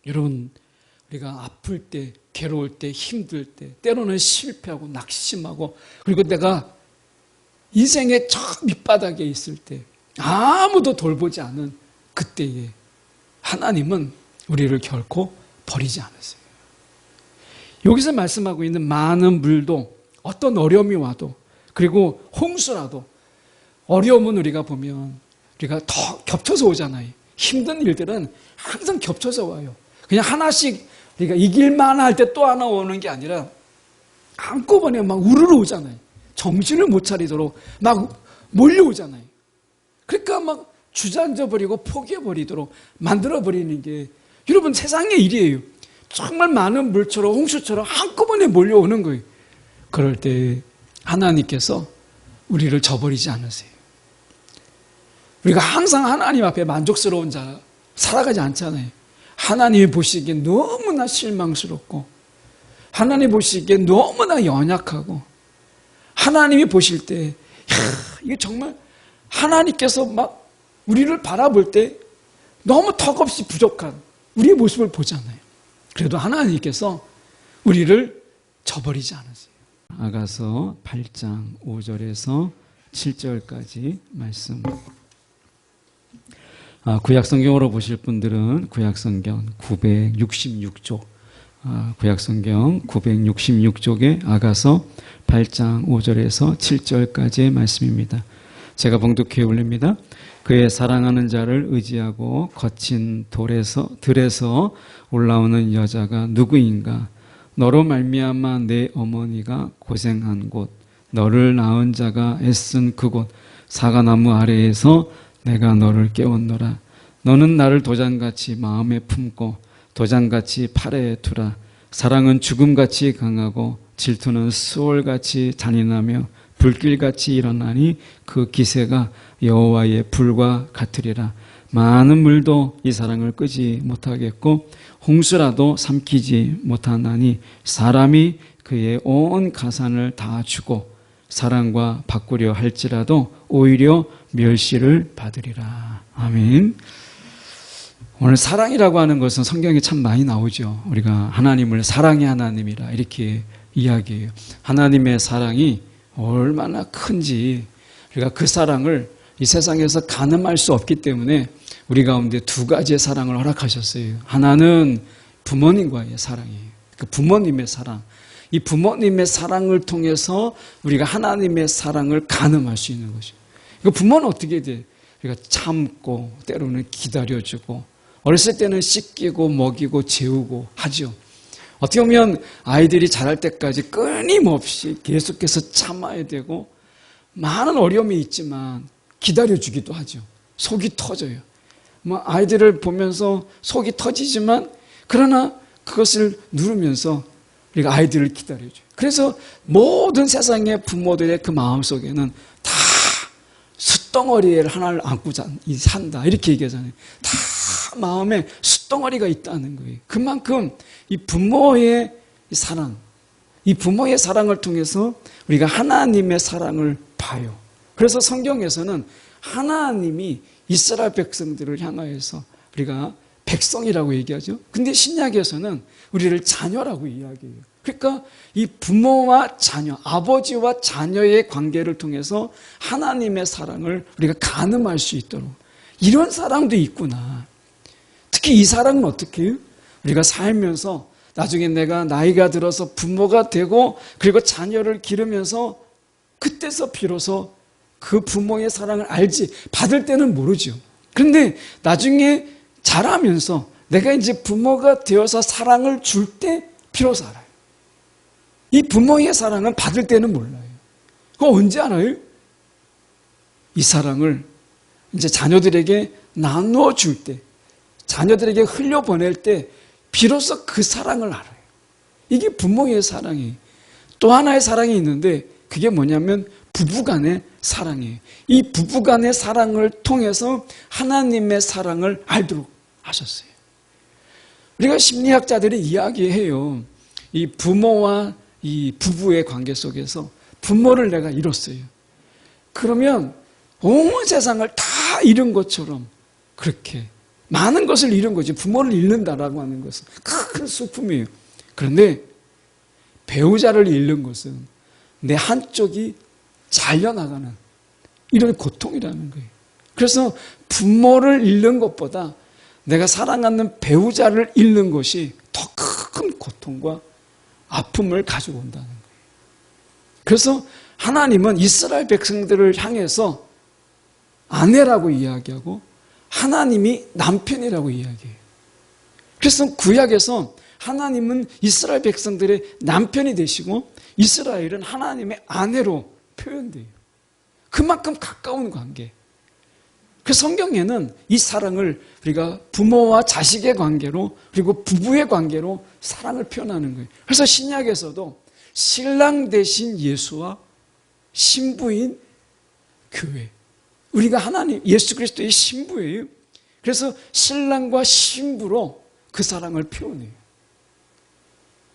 여러분, 우리가 아플 때, 괴로울 때, 힘들 때, 때로는 실패하고 낙심하고, 그리고 내가 인생의 저 밑바닥에 있을 때 아무도 돌보지 않은 그때에 하나님은 우리를 결코 버리지 않으세요. 여기서 말씀하고 있는 많은 물도 어떤 어려움이 와도, 그리고 홍수라도, 어려움은 우리가 보면 우리가 더 겹쳐서 오잖아요. 힘든 일들은 항상 겹쳐서 와요. 그냥 하나씩 우리가 이길만 할 때 또 하나 오는 게 아니라 한꺼번에 막 우르르 오잖아요. 정신을 못 차리도록 막 몰려오잖아요. 그러니까 막 주저앉아버리고 포기해버리도록 만들어버리는 게 여러분 세상의 일이에요. 정말 많은 물처럼 홍수처럼 한꺼번에 몰려오는 거예요. 그럴 때 하나님께서 우리를 저버리지 않으세요. 우리가 항상 하나님 앞에 만족스러운 자 살아가지 않잖아요. 하나님이 보시기엔 너무나 실망스럽고, 하나님 보시기엔 너무나 연약하고, 하나님이 보실 때 이게 정말 하나님께서 막 우리를 바라볼 때 너무 턱없이 부족한 우리의 모습을 보잖아요. 그래도 하나님께서 우리를 저버리지 않으세요. 아가서 8장 5절에서 7절까지 말씀. 구약성경으로 보실 분들은 구약성경 966쪽, 구약성경 966쪽에 아가서 8장 5절에서 7절까지의 말씀입니다. 제가 봉독해 올립니다. 그의 사랑하는 자를 의지하고 거친 들에서 올라오는 여자가 누구인가? 너로 말미암아 내 어머니가 고생한 곳, 너를 낳은 자가 애쓴 그곳, 사과나무 아래에서 내가 너를 깨웠노라. 너는 나를 도장같이 마음에 품고 도장같이 팔에 두라. 사랑은 죽음같이 강하고 질투는 수월같이 잔인하며 불길같이 일어나니 그 기세가 여호와의 불과 같으리라. 많은 물도 이 사랑을 끄지 못하겠고 홍수라도 삼키지 못하나니 사람이 그의 온 가산을 다 주고 사랑과 바꾸려 할지라도 오히려 멸시를 받으리라. 아멘. 오늘 사랑이라고 하는 것은 성경에 참 많이 나오죠. 우리가 하나님을 사랑의 하나님이라 이렇게 이야기해요. 하나님의 사랑이 얼마나 큰지, 우리가 그 사랑을 이 세상에서 가늠할 수 없기 때문에 우리 가운데 두 가지의 사랑을 허락하셨어요. 하나는 부모님과의 사랑이에요. 그 부모님의 사랑. 이 부모님의 사랑을 통해서 우리가 하나님의 사랑을 가늠할 수 있는 거죠. 그 부모는 어떻게 돼? 우리가 참고 때로는 기다려주고 어렸을 때는 씻기고 먹이고 재우고 하죠. 어떻게 보면 아이들이 자랄 때까지 끊임없이 계속해서 참아야 되고 많은 어려움이 있지만 기다려주기도 하죠. 속이 터져요. 아이들을 보면서 속이 터지지만 그러나 그것을 누르면서 우리가 아이들을 기다려줘요. 그래서 모든 세상의 부모들의 그 마음속에는 다 숫덩어리를 하나를 안고 산다 이렇게 얘기하잖아요. 다 마음에 숫덩어리가 있다는 거예요. 그만큼 이 부모의 사랑, 이 부모의 사랑을 통해서 우리가 하나님의 사랑을 봐요. 그래서 성경에서는 하나님이 이스라엘 백성들을 향하여서 우리가 백성이라고 얘기하죠. 근데 신약에서는 우리를 자녀라고 이야기해요. 그러니까 이 부모와 자녀, 아버지와 자녀의 관계를 통해서 하나님의 사랑을 우리가 가늠할 수 있도록 이런 사랑도 있구나. 특히 이 사랑은 어떻게 해요? 우리가 살면서 나중에 내가 나이가 들어서 부모가 되고 그리고 자녀를 기르면서 그때서 비로소 그 부모의 사랑을 알지, 받을 때는 모르죠. 그런데 나중에 자라면서 내가 이제 부모가 되어서 사랑을 줄 때 비로소 알아요. 이 부모의 사랑은 받을 때는 몰라요. 그거 언제 알아요? 이 사랑을 이제 자녀들에게 나누어 줄 때, 자녀들에게 흘려보낼 때 비로소 그 사랑을 알아요. 이게 부모의 사랑이에요. 또 하나의 사랑이 있는데 그게 뭐냐면 부부간의 사랑이에요. 이 부부간의 사랑을 통해서 하나님의 사랑을 알도록 하셨어요. 우리가 심리학자들이 이야기해요. 이 부모와 이 부부의 관계 속에서 부모를 내가 잃었어요. 그러면 온 세상을 다 잃은 것처럼 그렇게 많은 것을 잃은 거지. 부모를 잃는다라고 하는 것은 큰 슬픔이에요. 그런데 배우자를 잃는 것은 내 한쪽이 잘려나가는 이런 고통이라는 거예요. 그래서 부모를 잃는 것보다 내가 사랑하는 배우자를 잃는 것이 더 큰 고통과 아픔을 가지고 온다는 거예요. 그래서 하나님은 이스라엘 백성들을 향해서 아내라고 이야기하고 하나님이 남편이라고 이야기해요. 그래서 구약에서 하나님은 이스라엘 백성들의 남편이 되시고 이스라엘은 하나님의 아내로 표현돼요. 그만큼 가까운 관계. 그 성경에는 이 사랑을 우리가 부모와 자식의 관계로 그리고 부부의 관계로 사랑을 표현하는 거예요. 그래서 신약에서도 신랑 대신 예수와 신부인 교회. 우리가 하나님 예수 그리스도의 신부예요. 그래서 신랑과 신부로 그 사랑을 표현해요.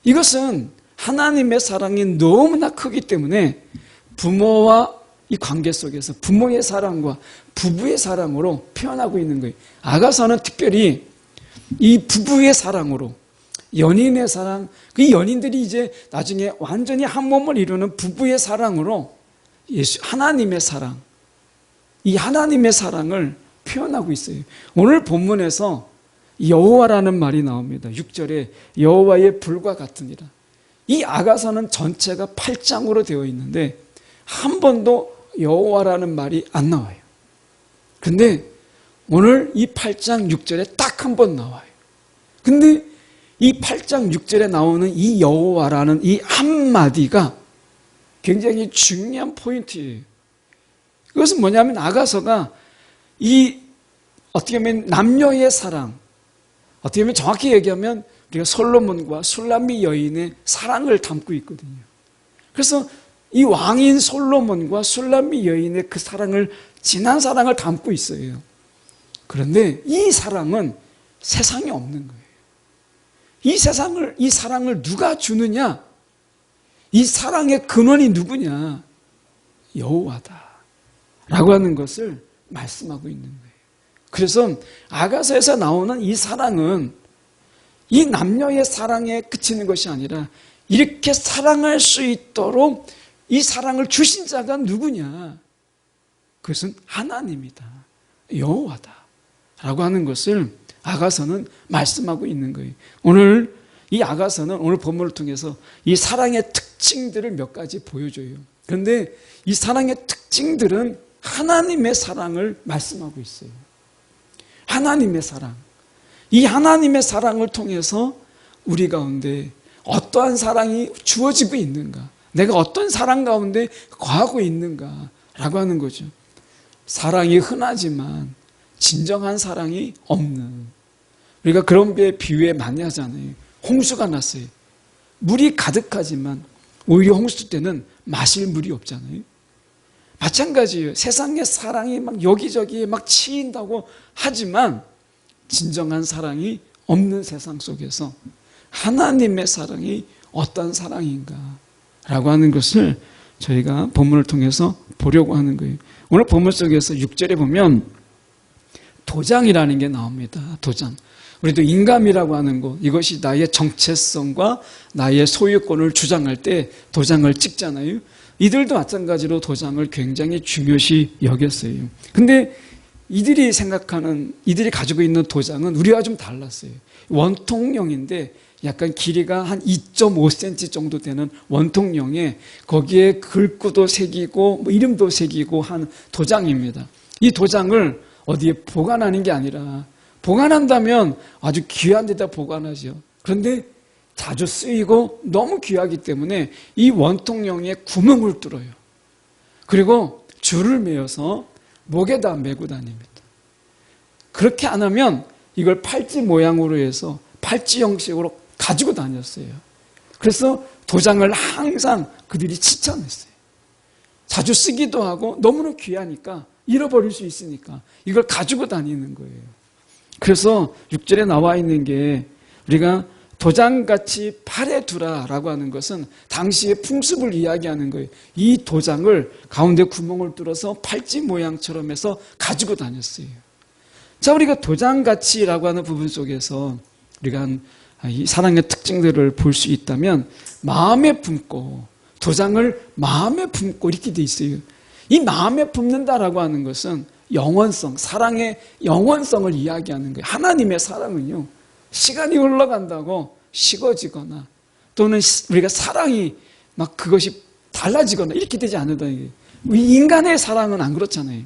이것은 하나님의 사랑이 너무나 크기 때문에 부모와 이 관계 속에서 부모의 사랑과 부부의 사랑으로 표현하고 있는 거예요. 아가서는 특별히 이 부부의 사랑으로 연인의 사랑, 그 연인들이 이제 나중에 완전히 한 몸을 이루는 부부의 사랑으로 하나님의 사랑, 이 하나님의 사랑을 표현하고 있어요. 오늘 본문에서 여호와라는 말이 나옵니다. 6절에 여호와의 불과 같으니라. 이 아가서는 전체가 8장으로 되어 있는데 한 번도 여호와라는 말이 안 나와요. 근데 오늘 이 8장 6절에 딱 한 번 나와요. 근데 이 8장 6절에 나오는 이 여호와라는 이 한마디가 굉장히 중요한 포인트예요. 그것은 뭐냐면 아가서가 이 어떻게 보면 남녀의 사랑, 어떻게 보면 정확히 얘기하면 우리가 솔로몬과 술람미 여인의 사랑을 담고 있거든요. 그래서 이 왕인 솔로몬과 술람미 여인의 그 사랑을, 진한 사랑을 담고 있어요. 그런데 이 사랑은 세상에 없는 거예요. 이 사랑을 누가 주느냐? 이 사랑의 근원이 누구냐? 여호와다 라고 하는 것을 말씀하고 있는 거예요. 그래서 아가서에서 나오는 이 사랑은 이 남녀의 사랑에 그치는 것이 아니라 이렇게 사랑할 수 있도록 이 사랑을 주신 자가 누구냐? 그것은 하나님이다, 여호와다 라고 하는 것을 아가서는 말씀하고 있는 거예요. 오늘 이 아가서는 오늘 본문을 통해서 이 사랑의 특징들을 몇 가지 보여줘요. 그런데 이 사랑의 특징들은 하나님의 사랑을 말씀하고 있어요. 하나님의 사랑. 이 하나님의 사랑을 통해서 우리 가운데 어떠한 사랑이 주어지고 있는가? 내가 어떤 사랑 가운데 거하고 있는가? 라고 하는 거죠. 사랑이 흔하지만 진정한 사랑이 없는, 우리가 그런 비유에 많이 하잖아요. 홍수가 났어요. 물이 가득하지만 오히려 홍수 때는 마실 물이 없잖아요. 마찬가지예요. 세상의 사랑이 막 여기저기에 막 치인다고 하지만 진정한 사랑이 없는 세상 속에서 하나님의 사랑이 어떤 사랑인가 라고 하는 것을 저희가 본문을 통해서 보려고 하는 거예요. 오늘 본문 속에서 6절에 보면 도장이라는 게 나옵니다. 도장. 우리도 인감이라고 하는 것, 이것이 나의 정체성과 나의 소유권을 주장할 때 도장을 찍잖아요. 이들도 마찬가지로 도장을 굉장히 중요시 여겼어요. 근데 이들이 가지고 있는 도장은 우리와 좀 달랐어요. 원통형인데 약간 길이가 한 2.5cm 정도 되는 원통형에 거기에 글구도 새기고 뭐 이름도 새기고 한 도장입니다. 이 도장을 어디에 보관하는 게 아니라, 보관한다면 아주 귀한 데다 보관하죠. 그런데 자주 쓰이고 너무 귀하기 때문에 이 원통형에 구멍을 뚫어요. 그리고 줄을 매어서 목에다 메고 다닙니다. 그렇게 안 하면 이걸 팔찌 모양으로 해서 팔찌 형식으로 가지고 다녔어요. 그래서 도장을 항상 그들이 지참했어요. 자주 쓰기도 하고 너무나 귀하니까 잃어버릴 수 있으니까 이걸 가지고 다니는 거예요. 그래서 6절에 나와 있는 게 우리가 도장같이 팔에 두라라고 하는 것은 당시의 풍습을 이야기하는 거예요. 이 도장을 가운데 구멍을 뚫어서 팔찌 모양처럼 해서 가지고 다녔어요. 자, 우리가 도장가치라고 하는 부분 속에서 우리가 이 사랑의 특징들을 볼 수 있다면 마음에 품고, 도장을 마음에 품고 이렇게 돼 있어요. 이 마음에 품는다라고 하는 것은 영원성, 사랑의 영원성을 이야기하는 거예요. 하나님의 사랑은요, 시간이 흘러간다고 식어지거나 또는 우리가 사랑이 막 그것이 달라지거나 이렇게 되지 않는다는 거예요. 인간의 사랑은 안 그렇잖아요.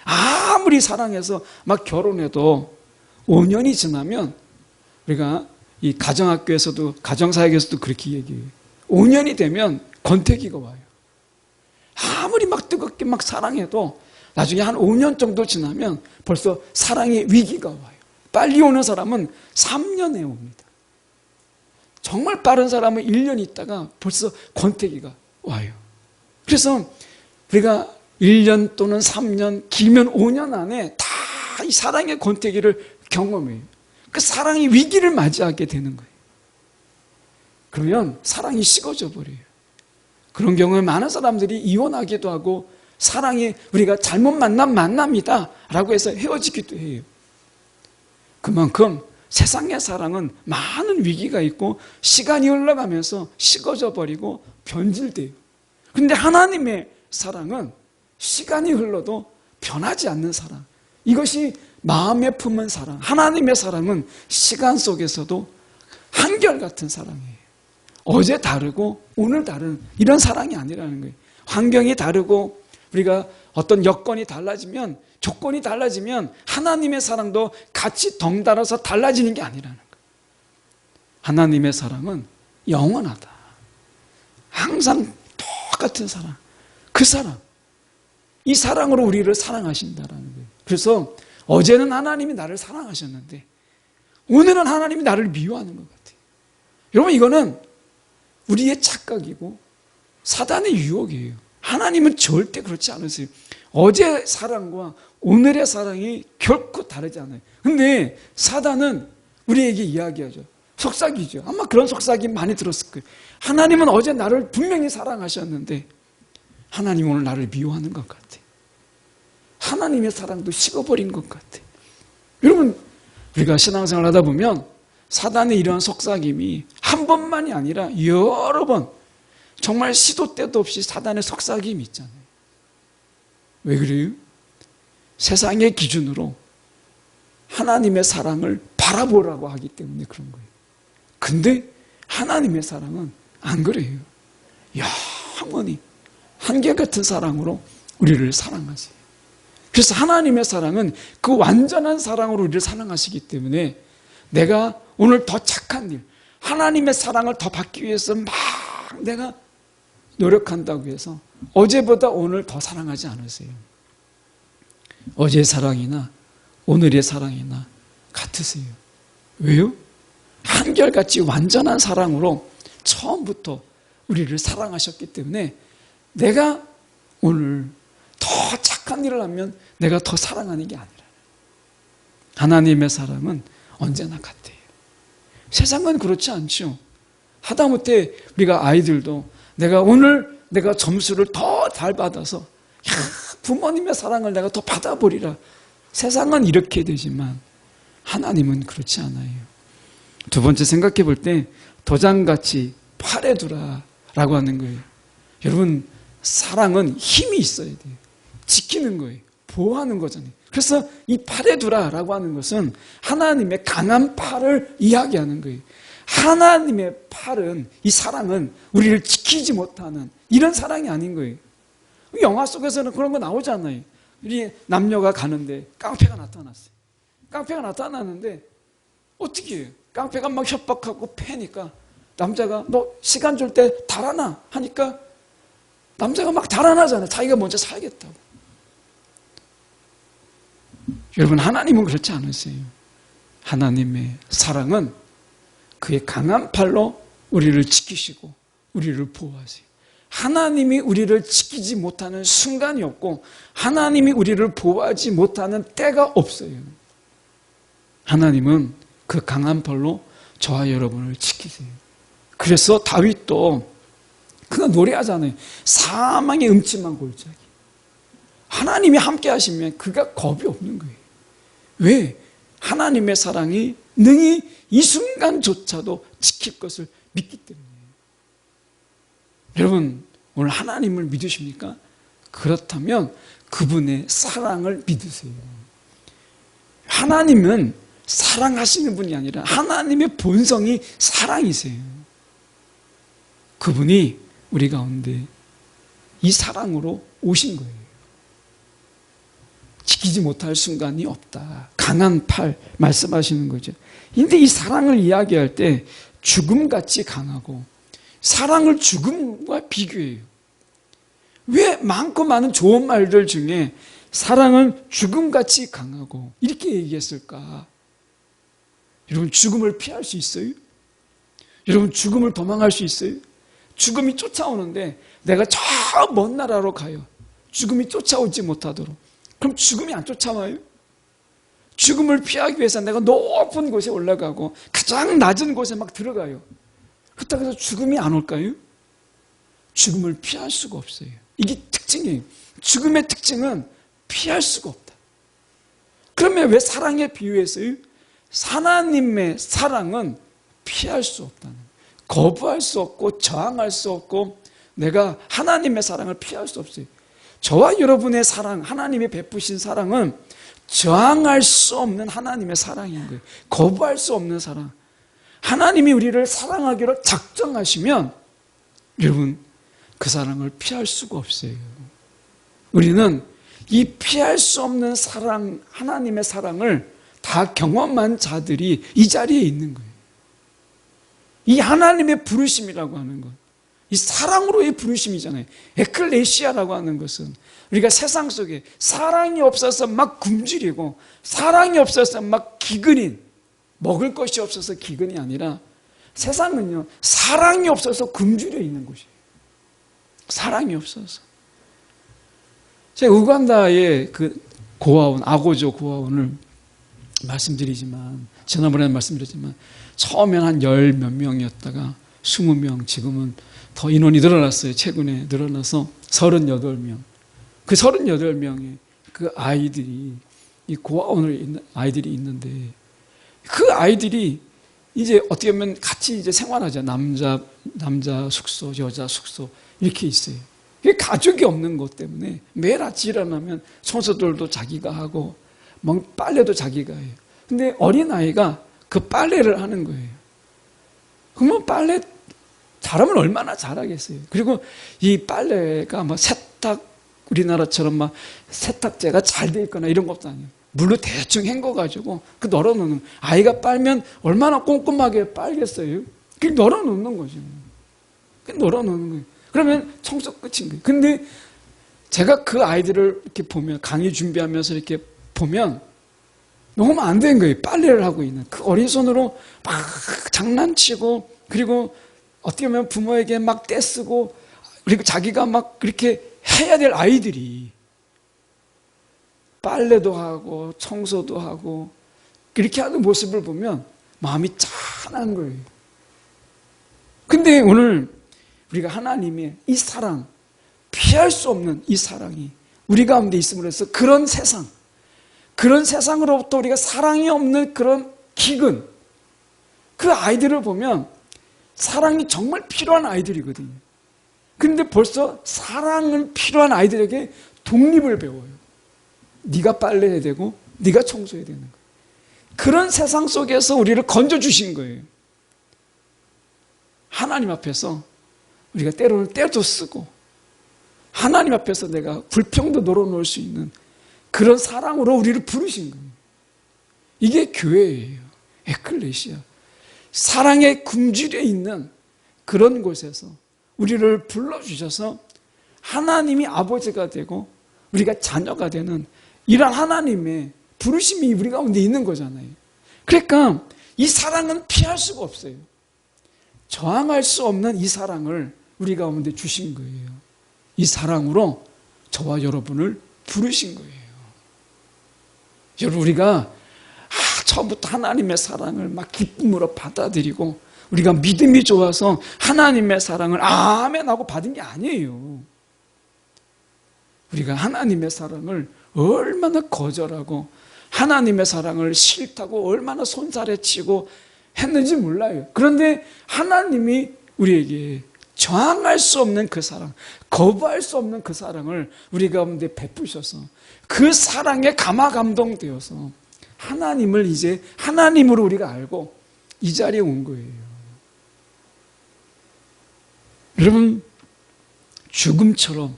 아무리 사랑해서 막 결혼해도 5년이 지나면 우리가 이 가정학교에서도 가정사역에서도 그렇게 얘기해요. 5년이 되면 권태기가 와요. 아무리 막 뜨겁게 막 사랑해도 나중에 한 5년 정도 지나면 벌써 사랑의 위기가 와요. 빨리 오는 사람은 3년에 옵니다. 정말 빠른 사람은 1년 있다가 벌써 권태기가 와요. 그래서 우리가 1년 또는 3년, 길면 5년 안에 다 이 사랑의 권태기를 경험해요. 그 사랑의 위기를 맞이하게 되는 거예요. 그러면 사랑이 식어져 버려요. 그런 경우에 많은 사람들이 이혼하기도 하고, 사랑이 우리가 잘못 만난 만남이다 라고 해서 헤어지기도 해요. 그만큼 세상의 사랑은 많은 위기가 있고 시간이 흘러가면서 식어져 버리고 변질돼요. 그런데 하나님의 사랑은 시간이 흘러도 변하지 않는 사랑, 이것이 마음에 품은 사랑. 하나님의 사랑은 시간 속에서도 한결같은 사랑이에요. 어제 다르고 오늘 다른 이런 사랑이 아니라는 거예요. 환경이 다르고 우리가 어떤 여건이 달라지면, 조건이 달라지면 하나님의 사랑도 같이 덩달아서 달라지는 게 아니라는 거예요. 하나님의 사랑은 영원하다. 항상 똑같은 사랑, 그 사랑, 이 사랑으로 우리를 사랑하신다라는 거예요. 그래서 어제는 하나님이 나를 사랑하셨는데 오늘은 하나님이 나를 미워하는 것 같아요. 여러분, 이거는 우리의 착각이고 사단의 유혹이에요. 하나님은 절대 그렇지 않으세요. 어제 사랑과 오늘의 사랑이 결코 다르지 않아요. 근데 사단은 우리에게 이야기하죠. 속삭이죠. 아마 그런 속삭임 많이 들었을 거예요. 하나님은 어제 나를 분명히 사랑하셨는데 하나님 오늘 나를 미워하는 것 같아. 하나님의 사랑도 식어버린 것 같아. 여러분, 우리가 신앙생활 하다 보면 사단의 이러한 속삭임이 한 번만이 아니라 여러 번, 정말 시도 때도 없이 사단의 속삭임이 있잖아요. 왜 그래요? 세상의 기준으로 하나님의 사랑을 바라보라고 하기 때문에 그런 거예요. 근데 하나님의 사랑은 안 그래요. 영원히 한결같은 사랑으로 우리를 사랑하세요. 그래서 하나님의 사랑은 그 완전한 사랑으로 우리를 사랑하시기 때문에 내가 오늘 더 착한 일, 하나님의 사랑을 더 받기 위해서 막 내가 노력한다고 해서 어제보다 오늘 더 사랑하지 않으세요. 어제의 사랑이나 오늘의 사랑이나 같으세요. 왜요? 한결같이 완전한 사랑으로 처음부터 우리를 사랑하셨기 때문에 내가 오늘 더 착한 일을 하면 내가 더 사랑하는 게 아니라, 하나님의 사랑은 언제나 같아요. 세상은 그렇지 않죠. 하다못해 우리가 아이들도 내가 점수를 더 잘 받아서 부모님의 사랑을 내가 더 받아보리라. 세상은 이렇게 되지만 하나님은 그렇지 않아요. 두 번째 생각해 볼 때 도장같이 팔에 두라라고 하는 거예요. 여러분, 사랑은 힘이 있어야 돼요. 지키는 거예요. 보호하는 거잖아요. 그래서 이 팔에 두라라고 하는 것은 하나님의 강한 팔을 이야기하는 거예요. 하나님의 팔은, 이 사랑은 우리를 지키지 못하는 이런 사랑이 아닌 거예요. 영화 속에서는 그런 거 나오잖아요. 우리 남녀가 가는데 깡패가 나타났어요. 깡패가 나타났는데 어떻게 해요? 깡패가 막 협박하고 패니까 남자가 너 시간 줄 때 달아나 하니까 남자가 막 달아나잖아요. 자기가 먼저 살겠다고. 여러분, 하나님은 그렇지 않으세요. 하나님의 사랑은 그의 강한 팔로 우리를 지키시고 우리를 보호하세요. 하나님이 우리를 지키지 못하는 순간이 없고 하나님이 우리를 보호하지 못하는 때가 없어요. 하나님은 그 강한 팔로 저와 여러분을 지키세요. 그래서 다윗도 그가 노래하잖아요. 사망의 음침한 골짜기. 하나님이 함께 하시면 그가 겁이 없는 거예요. 왜? 하나님의 사랑이 능히 이 순간조차도 지킬 것을 믿기 때문이에요. 여러분, 오늘 하나님을 믿으십니까? 그렇다면 그분의 사랑을 믿으세요. 하나님은 사랑하시는 분이 아니라 하나님의 본성이 사랑이세요. 그분이 우리 가운데 이 사랑으로 오신 거예요. 지키지 못할 순간이 없다. 강한 팔 말씀하시는 거죠. 근데 이 사랑을 이야기할 때 죽음같이 강하고 사랑을 죽음과 비교해요. 왜 많고 많은 좋은 말들 중에 사랑은 죽음같이 강하고 이렇게 얘기했을까? 여러분, 죽음을 피할 수 있어요? 여러분, 죽음을 도망할 수 있어요? 죽음이 쫓아오는데 내가 저 먼 나라로 가요. 죽음이 쫓아오지 못하도록. 그럼 죽음이 안 쫓아와요? 죽음을 피하기 위해서 내가 높은 곳에 올라가고 가장 낮은 곳에 막 들어가요. 그렇다고 해서 죽음이 안 올까요? 죽음을 피할 수가 없어요. 이게 특징이에요. 죽음의 특징은 피할 수가 없다. 그러면 왜 사랑에 비유했어요? 하나님의 사랑은 피할 수 없다는 거예요. 거부할 수 없고 저항할 수 없고 내가 하나님의 사랑을 피할 수 없어요. 저와 여러분의 사랑, 하나님이 베푸신 사랑은 저항할 수 없는 하나님의 사랑인 거예요. 거부할 수 없는 사랑. 하나님이 우리를 사랑하기로 작정하시면 여러분, 그 사랑을 피할 수가 없어요. 우리는 이 피할 수 없는 사랑, 하나님의 사랑을 다 경험한 자들이 이 자리에 있는 거예요. 이 하나님의 부르심이라고 하는 것, 이 사랑으로의 부르심이잖아요. 에클레시아라고 하는 것은 우리가 세상 속에 사랑이 없어서 막 굶주리고 사랑이 없어서 막 기근인, 먹을 것이 없어서 기근이 아니라 세상은요, 사랑이 없어서 굶주려 있는 곳이에요. 사랑이 없어서. 제가 우간다의 그 고아원, 아고조 고아원을 말씀드리지만, 지난번에 말씀드렸지만 처음엔 한 10몇 명이었다가 20명, 지금은 더 인원이 늘어났어요. 최근에 늘어나서 38명. 그 38명의 그 아이들이, 이 고아원에 있는 아이들이 있는데, 그 아이들이 이제 어떻게 보면 같이 이제 생활하죠. 남자 숙소, 여자 숙소 이렇게 있어요. 그게 가족이 없는 것 때문에 매일 아침 일어나면 청소들도 자기가 하고 뭐 빨래도 자기가 해요. 근데 어린아이가 그 빨래를 하는 거예요. 그러면 빨래 잘하면 얼마나 잘하겠어요. 그리고 이 빨래가 뭐 우리나라처럼 막 세탁제가 잘 돼 있거나 이런 것도 아니에요. 물로 대충 헹궈가지고 그 널어놓는, 아이가 빨면 얼마나 꼼꼼하게 빨겠어요. 그냥 널어놓는 거죠. 그냥 널어놓는 거예요. 그러면 청소 끝인 거예요. 근데 제가 그 아이들을 이렇게 보면, 강의 준비하면서 이렇게 보면 너무 안 된 거예요. 빨래를 하고 있는 그 어린 손으로 막 장난치고, 그리고 어떻게 보면 부모에게 막 떼쓰고, 그리고 자기가 막 그렇게 해야 될 아이들이 빨래도 하고 청소도 하고 그렇게 하는 모습을 보면 마음이 짠한 거예요. 근데 오늘 우리가 하나님의 이 사랑, 피할 수 없는 이 사랑이 우리 가운데 있음으로 해서 그런 세상으로부터 우리가 사랑이 없는 그런 기근, 그 아이들을 보면 사랑이 정말 필요한 아이들이거든요. 그런데 벌써 사랑을 필요한 아이들에게 독립을 배워요. 네가 빨래해야 되고 네가 청소해야 되는 거예요. 그런 세상 속에서 우리를 건져주신 거예요. 하나님 앞에서 우리가 때로는 때도 쓰고 하나님 앞에서 내가 불평도 널어놓을 수 있는 그런 사랑으로 우리를 부르신 거예요. 이게 교회예요. 에클레시아. 사랑에 굶주려 있는 그런 곳에서 우리를 불러주셔서 하나님이 아버지가 되고 우리가 자녀가 되는 이런 하나님의 부르심이 우리 가운데 있는 거잖아요. 그러니까 이 사랑은 피할 수가 없어요. 저항할 수 없는 이 사랑을 우리 가운데 주신 거예요. 이 사랑으로 저와 여러분을 부르신 거예요. 여러분, 우리가 처음부터 하나님의 사랑을 막 기쁨으로 받아들이고 우리가 믿음이 좋아서 하나님의 사랑을 아멘 하고 받은 게 아니에요. 우리가 하나님의 사랑을 얼마나 거절하고 하나님의 사랑을 싫다고 얼마나 손살에치고 했는지 몰라요. 그런데 하나님이 우리에게 저항할 수 없는 그 사랑, 거부할 수 없는 그 사랑을 우리 가운데 베푸셔서 그 사랑에 감화감동되어서 하나님을 이제 하나님으로 우리가 알고 이 자리에 온 거예요. 여러분, 죽음처럼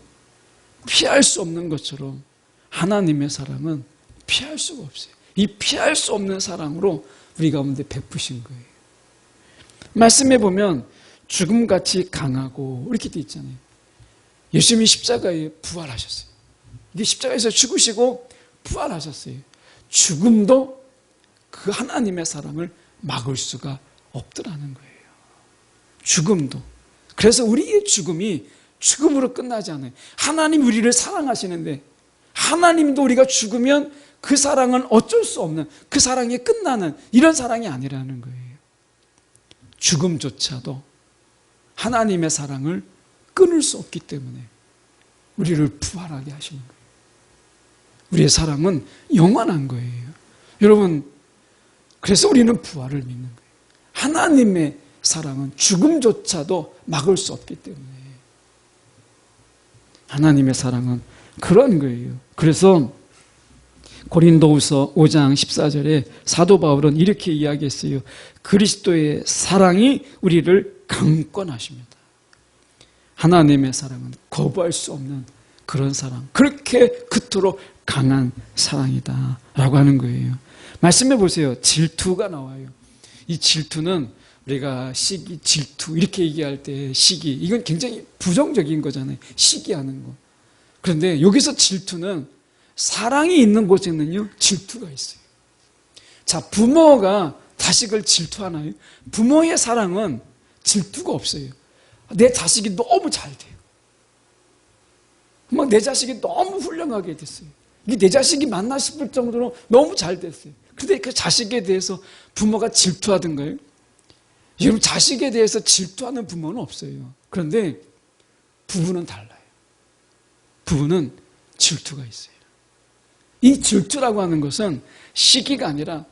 피할 수 없는 것처럼 하나님의 사랑은 피할 수가 없어요. 이 피할 수 없는 사랑으로 우리 가운데 베푸신 거예요. 말씀해 보면 죽음같이 강하고 이렇게 돼 있잖아요. 예수님이 십자가에 부활하셨어요. 이게 십자가에서 죽으시고 부활하셨어요. 죽음도 그 하나님의 사랑을 막을 수가 없더라는 거예요. 죽음도. 그래서 우리의 죽음이 죽음으로 끝나지 않아요. 하나님 우리를 사랑하시는데 하나님도 우리가 죽으면 그 사랑은 어쩔 수 없는, 그 사랑이 끝나는 이런 사랑이 아니라는 거예요. 죽음조차도 하나님의 사랑을 끊을 수 없기 때문에 우리를 부활하게 하시는 거예요. 우리의 사랑은 영원한 거예요. 여러분, 그래서 우리는 부활을 믿는 거예요. 하나님의 사랑은 죽음조차도 막을 수 없기 때문에 하나님의 사랑은 그런 거예요. 그래서 고린도후서 5장 14절에 사도 바울은 이렇게 이야기했어요. 그리스도의 사랑이 우리를 강권하십니다. 하나님의 사랑은 거부할 수 없는 그런 사랑, 그렇게 그토록 강한 사랑이다 라고 하는 거예요. 말씀해 보세요. 질투가 나와요. 이 질투는 우리가 시기, 질투 이렇게 얘기할 때 시기, 이건 굉장히 부정적인 거잖아요. 시기하는 거. 그런데 여기서 질투는 사랑이 있는 곳에는요 질투가 있어요. 자, 부모가 자식을 질투하나요? 부모의 사랑은 질투가 없어요. 내 자식이 너무 잘 돼요. 막 내 자식이 너무 훌륭하게 됐어요. 이게 내 자식이 맞나 싶을 정도로 너무 잘 됐어요. 그런데 그 자식에 대해서 부모가 질투하던가요? 여러분, 자식에 대해서 질투하는 부모는 없어요. 그런데 부부는 달라요. 부부는 질투가 있어요. 이 질투라고 하는 것은 시기가 아니라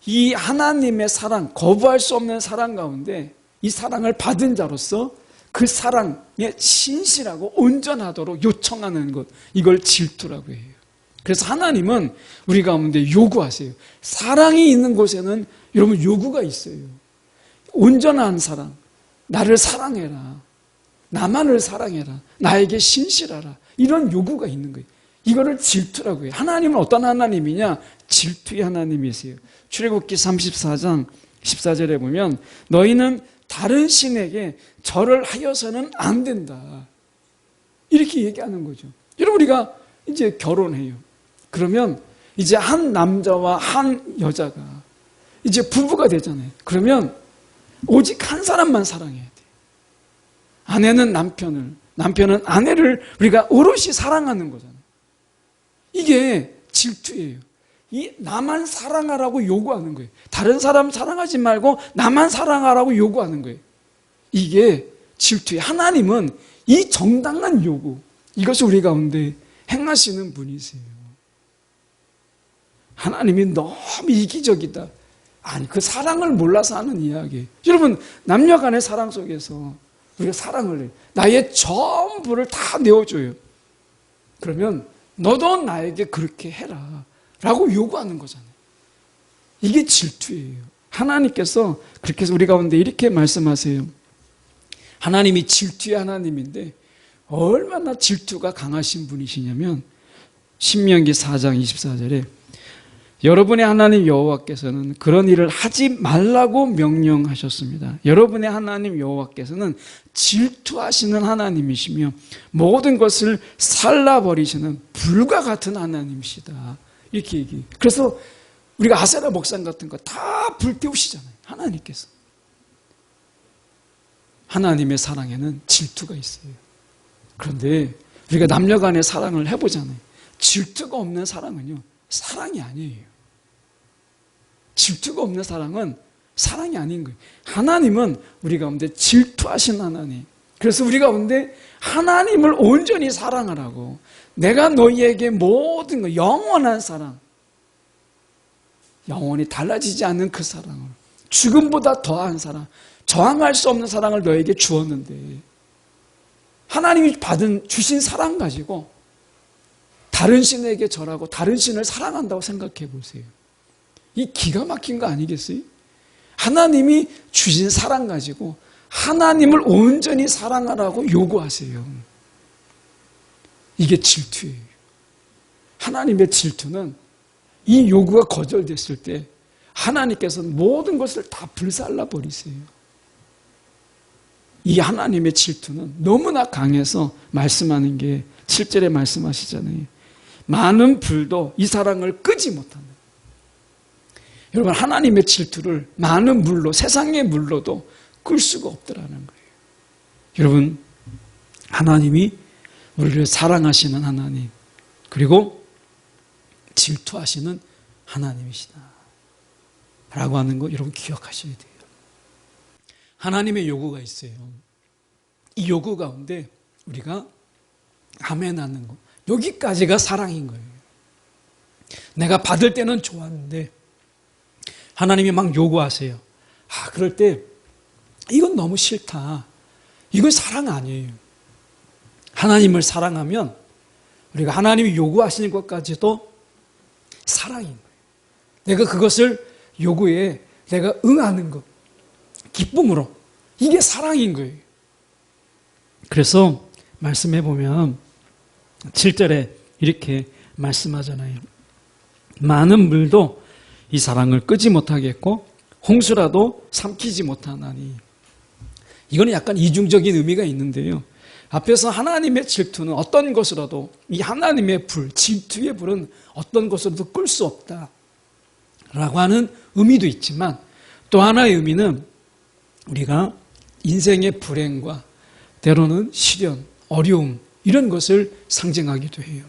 이 하나님의 사랑, 거부할 수 없는 사랑 가운데 이 사랑을 받은 자로서 그 사랑에 신실하고 온전하도록 요청하는 것, 이걸 질투라고 해요. 그래서 하나님은 우리 가운데 요구하세요. 사랑이 있는 곳에는 여러분 요구가 있어요. 온전한 사랑, 나를 사랑해라, 나만을 사랑해라, 나에게 신실하라, 이런 요구가 있는 거예요. 이거를 질투라고 해요. 하나님은 어떤 하나님이냐? 질투의 하나님이세요. 출애굽기 34장 14절에 보면 너희는 다른 신에게 절을 하여서는 안 된다, 이렇게 얘기하는 거죠. 여러분, 우리가 이제 결혼해요. 그러면 이제 한 남자와 한 여자가 이제 부부가 되잖아요. 그러면 오직 한 사람만 사랑해야 돼요. 아내는 남편을, 남편은 아내를 우리가 오롯이 사랑하는 거잖아요. 이게 질투예요. 이 나만 사랑하라고 요구하는 거예요. 다른 사람 사랑하지 말고 나만 사랑하라고 요구하는 거예요. 이게 질투예요. 하나님은 이 정당한 요구, 이것을 우리 가운데 행하시는 분이세요. 하나님이 너무 이기적이다, 아니, 그 사랑을 몰라서 하는 이야기예요. 여러분, 남녀 간의 사랑 속에서 우리가 사랑을 해요. 나의 전부를 다 내어줘요. 그러면 너도 나에게 그렇게 해라 라고 요구하는 거잖아요. 이게 질투예요. 하나님께서 그렇게 해서 우리 가운데 이렇게 말씀하세요. 하나님이 질투의 하나님인데 얼마나 질투가 강하신 분이시냐면 신명기 4장 24절에 여러분의 하나님 여호와께서는 그런 일을 하지 말라고 명령하셨습니다. 여러분의 하나님 여호와께서는 질투하시는 하나님이시며 모든 것을 살라버리시는 불과 같은 하나님이시다, 이렇게 얘기해요. 그래서 우리가 아세라 목상 같은 거 다 불태우시잖아요. 하나님께서. 하나님의 사랑에는 질투가 있어요. 그런데 우리가 남녀 간의 사랑을 해보잖아요. 질투가 없는 사랑은요, 사랑이 아니에요. 질투가 없는 사랑은 사랑이 아닌 거예요. 하나님은 우리 가운데 질투하신 하나님. 그래서 우리 가운데 하나님을 온전히 사랑하라고, 내가 너희에게 모든 거, 영원한 사랑, 영원히 달라지지 않는 그 사랑을, 죽음보다 더한 사랑, 저항할 수 없는 사랑을 너에게 주었는데 하나님이 주신 사랑 가지고 다른 신에게 절하고 다른 신을 사랑한다고 생각해 보세요. 이 기가 막힌 거 아니겠어요? 하나님이 주신 사랑 가지고 하나님을 온전히 사랑하라고 요구하세요. 이게 질투예요. 하나님의 질투는 이 요구가 거절됐을 때 하나님께서는 모든 것을 다 불살라 버리세요. 이 하나님의 질투는 너무나 강해서 말씀하는 게 7절에 말씀하시잖아요. 많은 불도 이 사랑을 끄지 못한다. 여러분, 하나님의 질투를 많은 물로, 세상의 물로도 끌 수가 없더라는 거예요. 여러분, 하나님이 우리를 사랑하시는 하나님, 그리고 질투하시는 하나님이시다 라고 하는 거 여러분 기억하셔야 돼요. 하나님의 요구가 있어요. 이 요구 가운데 우리가 아멘 하는 거, 여기까지가 사랑인 거예요. 내가 받을 때는 좋았는데 하나님이 막 요구하세요. 그럴 때 이건 너무 싫다. 이건 사랑 아니에요. 하나님을 사랑하면 우리가 하나님이 요구하시는 것까지도 사랑인 거예요. 내가 그것을 요구에 내가 응하는 것, 기쁨으로, 이게 사랑인 거예요. 그래서 말씀해 보면 7절에 이렇게 말씀하잖아요. 많은 물도 이 사랑을 끄지 못하겠고 홍수라도 삼키지 못하나니. 이거는 약간 이중적인 의미가 있는데요. 앞에서 하나님의 질투는 어떤 것으로도, 이 하나님의 불, 질투의 불은 어떤 것으로도 끌 수 없다 라고 하는 의미도 있지만, 또 하나의 의미는 우리가 인생의 불행과 때로는 시련, 어려움, 이런 것을 상징하기도 해요.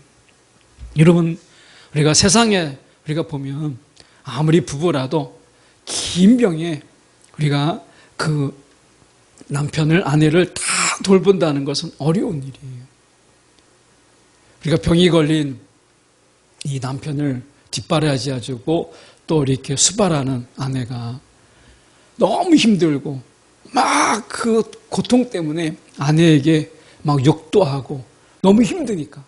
여러분, 우리가 세상에 우리가 보면 아무리 부부라도 긴 병에 우리가 그 남편을, 아내를 다 돌본다는 것은 어려운 일이에요. 우리가 병이 걸린 이 남편을 뒷바라지해주고 또 이렇게 수발하는 아내가 너무 힘들고 막 그 고통 때문에 아내에게 막 욕도 하고 너무 힘드니까,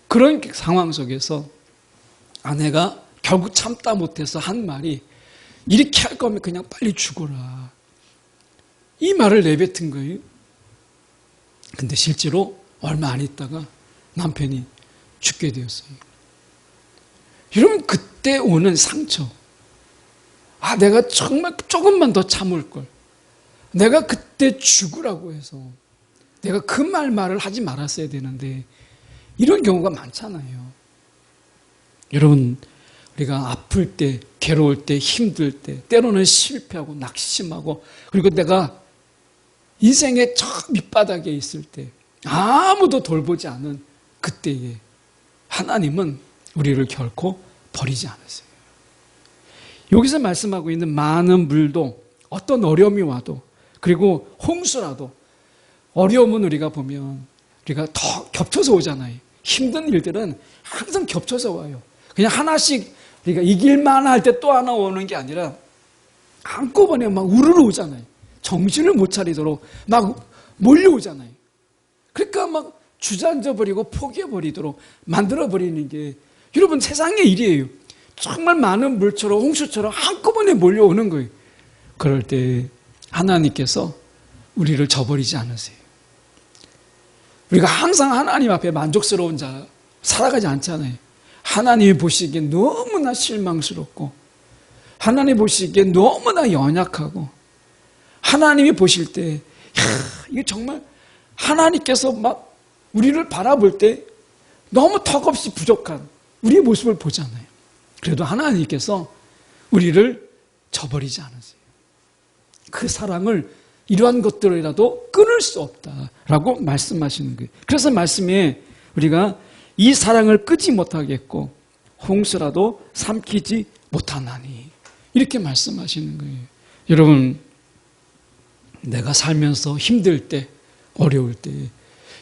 그런 상황 속에서 아내가 결국 참다 못해서 한 말이, 이렇게 할 거면 그냥 빨리 죽어라, 이 말을 내뱉은 거예요. 근데 실제로 얼마 안 있다가 남편이 죽게 되었어요. 여러분, 그때 오는 상처, 내가 정말 조금만 더 참을 걸, 내가 그때 죽으라고 해서 내가 그 말을 하지 말았어야 되는데, 이런 경우가 많잖아요. 여러분, 우리가 아플 때, 괴로울 때, 힘들 때, 때로는 실패하고 낙심하고, 그리고 내가 인생의 저 밑바닥에 있을 때 아무도 돌보지 않은 그때에 하나님은 우리를 결코 버리지 않으세요. 여기서 말씀하고 있는 많은 물도, 어떤 어려움이 와도, 그리고 홍수라도, 어려움은 우리가 보면 우리가 더 겹쳐서 오잖아요. 힘든 일들은 항상 겹쳐서 와요. 그냥 하나씩 우리가 이길만 할 때 또 하나 오는 게 아니라 한꺼번에 막 우르르 오잖아요. 정신을 못 차리도록 막 몰려오잖아요. 그러니까 막 주저앉아버리고 포기해버리도록 만들어버리는 게 여러분 세상의 일이에요. 정말 많은 물처럼 홍수처럼 한꺼번에 몰려오는 거예요. 그럴 때 하나님께서 우리를 저버리지 않으세요. 우리가 항상 하나님 앞에 만족스러운 자 살아가지 않잖아요. 하나님이 보시기엔 너무나 실망스럽고, 하나님이 보시기엔 너무나 연약하고, 하나님이 보실 때 이게 정말 하나님께서 막 우리를 바라볼 때 너무 턱없이 부족한 우리의 모습을 보잖아요. 그래도 하나님께서 우리를 저버리지 않으세요. 그 사랑을 이러한 것들이라도 끊을 수 없다라고 말씀하시는 거예요. 그래서 말씀에 우리가 이 사랑을 끄지 못하겠고 홍수라도 삼키지 못하나니, 이렇게 말씀하시는 거예요. 여러분, 내가 살면서 힘들 때, 어려울 때,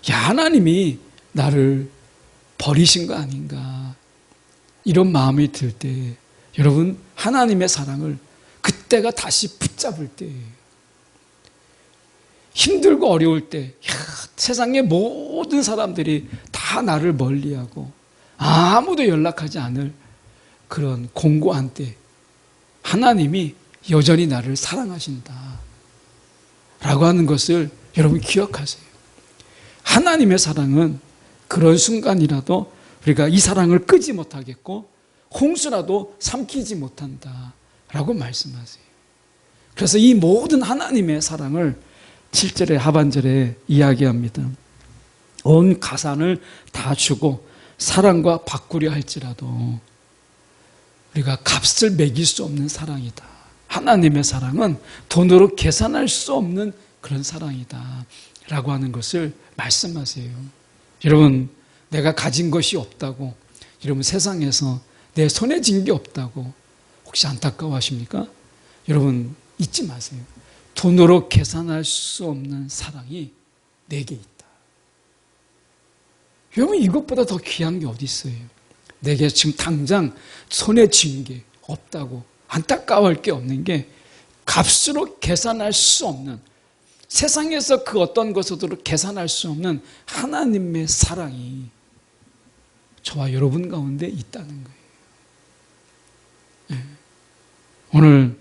하나님이 나를 버리신 거 아닌가, 이런 마음이 들 때 여러분 하나님의 사랑을 그때가 다시 붙잡을 때예요. 힘들고 어려울 때 세상의 모든 사람들이 다 나를 멀리하고 아무도 연락하지 않을 그런 공고한 때 하나님이 여전히 나를 사랑하신다 라고 하는 것을 여러분 기억하세요. 하나님의 사랑은 그런 순간이라도 우리가 이 사랑을 끄지 못하겠고 홍수라도 삼키지 못한다 라고 말씀하세요. 그래서 이 모든 하나님의 사랑을 7절의 하반절에 이야기합니다. 온 가산을 다 주고 사랑과 바꾸려 할지라도 우리가 값을 매길 수 없는 사랑이다. 하나님의 사랑은 돈으로 계산할 수 없는 그런 사랑이다 라고 하는 것을 말씀하세요. 여러분 내가 가진 것이 없다고, 여러분 세상에서 내 손에 쥔 게 없다고 혹시 안타까워하십니까? 여러분 잊지 마세요. 돈으로 계산할 수 없는 사랑이 내게 있다. 여러분 이것보다 더 귀한 게 어디 있어요? 내게 지금 당장 손에 쥔 게 없다고 안타까워할 게 없는 게 값으로 계산할 수 없는, 세상에서 그 어떤 것으로 계산할 수 없는 하나님의 사랑이 저와 여러분 가운데 있다는 거예요. 네. 오늘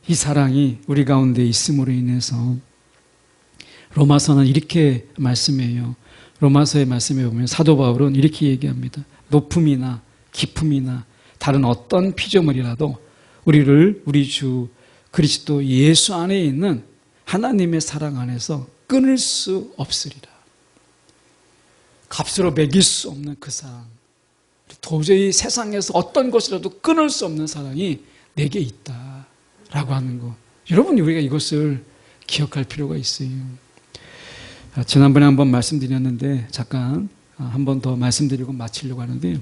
이 사랑이 우리 가운데 있음으로 인해서 로마서는 이렇게 말씀해요. 로마서의 말씀에 보면 사도 바울은 이렇게 얘기합니다. 높음이나 깊음이나 다른 어떤 피조물이라도 우리를 우리 주 그리스도 예수 안에 있는 하나님의 사랑 안에서 끊을 수 없으리라. 값으로 매길 수 없는 그 사랑, 도저히 세상에서 어떤 것이라도 끊을 수 없는 사랑이 내게 있다라고 하는 것. 여러분 우리가 이것을 기억할 필요가 있어요. 지난번에 한번 말씀드렸는데 잠깐 한 번 더 말씀드리고 마치려고 하는데,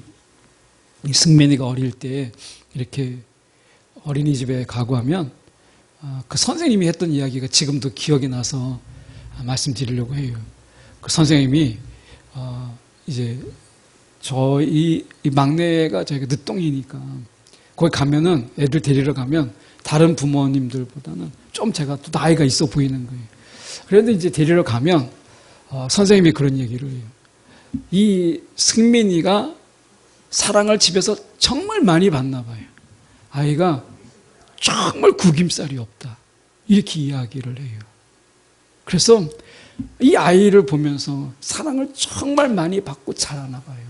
이 승민이가 어릴 때 이렇게 어린이집에 가고 하면 그 선생님이 했던 이야기가 지금도 기억이 나서 말씀드리려고 해요. 그 선생님이 이제 이 막내가 저희가 늦둥이니까 거기 가면은 애들 데리러 가면 다른 부모님들보다는 좀 제가 또 나이가 있어 보이는 거예요. 그런데 이제 데리러 가면 선생님이 그런 얘기를 해요. 이 승민이가 사랑을 집에서 정말 많이 받나 봐요. 아이가 정말 구김살이 없다, 이렇게 이야기를 해요. 그래서 이 아이를 보면서 사랑을 정말 많이 받고 자라나 봐요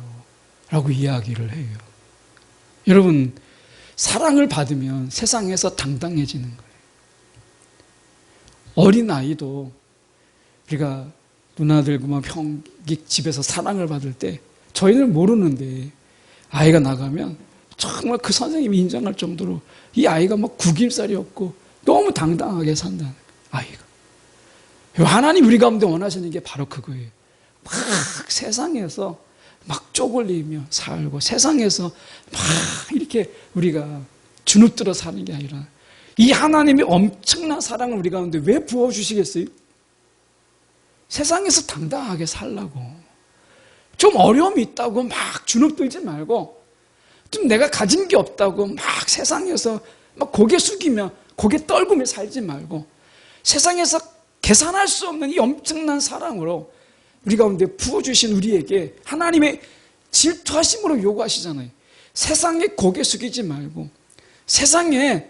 라고 이야기를 해요. 여러분 사랑을 받으면 세상에서 당당해지는 거예요. 어린아이도 우리가 누나들과 형이 집에서 사랑을 받을 때 저희는 모르는데 아이가 나가면 정말 그 선생님이 인정할 정도로 이 아이가 막 구김살이 없고 너무 당당하게 산다는 아이가. 하나님 우리 가운데 원하시는 게 바로 그거예요. 막 세상에서 막 쪼글리며 살고 세상에서 막 이렇게 우리가 주눅들어 사는 게 아니라 이 하나님의 엄청난 사랑을 우리 가운데 왜 부어주시겠어요? 세상에서 당당하게 살라고. 좀 어려움이 있다고 막 주눅들지 말고, 좀 내가 가진 게 없다고 막 세상에서 막 고개 숙이며 고개 떨구며 살지 말고, 세상에서 계산할 수 없는 이 엄청난 사랑으로 우리 가운데 부어주신 우리에게 하나님의 질투하심으로 요구하시잖아요. 세상에 고개 숙이지 말고 세상에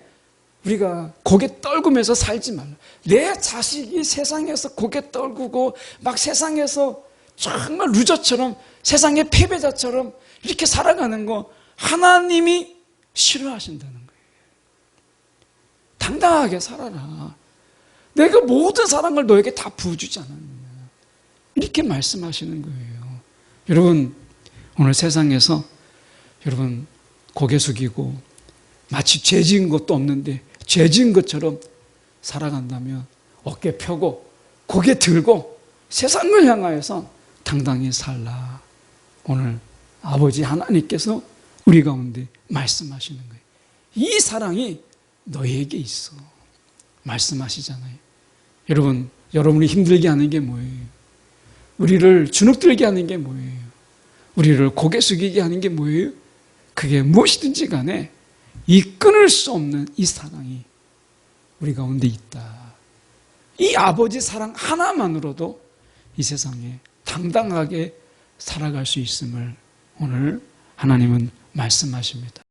우리가 고개 떨구면서 살지 말라. 내 자식이 세상에서 고개 떨구고 막 세상에서 정말 루저처럼 세상의 패배자처럼 이렇게 살아가는 거 하나님이 싫어하신다는 거예요. 당당하게 살아라. 내가 모든 사랑을 너에게 다 부어주지 않았느냐, 이렇게 말씀하시는 거예요. 여러분 오늘 세상에서 여러분 고개 숙이고 마치 죄 지은 것도 없는데 죄 지은 것처럼 살아간다면 어깨 펴고 고개 들고 세상을 향하여서 당당히 살라. 오늘 아버지 하나님께서 우리 가운데 말씀하시는 거예요. 이 사랑이 너에게 있어 말씀하시잖아요. 여러분이 힘들게 하는 게 뭐예요? 우리를 주눅들게 하는 게 뭐예요? 우리를 고개 숙이게 하는 게 뭐예요? 그게 무엇이든지 간에 이 끊을 수 없는 이 사랑이 우리 가운데 있다. 이 아버지 사랑 하나만으로도 이 세상에 당당하게 살아갈 수 있음을 오늘 하나님은 말씀하십니다.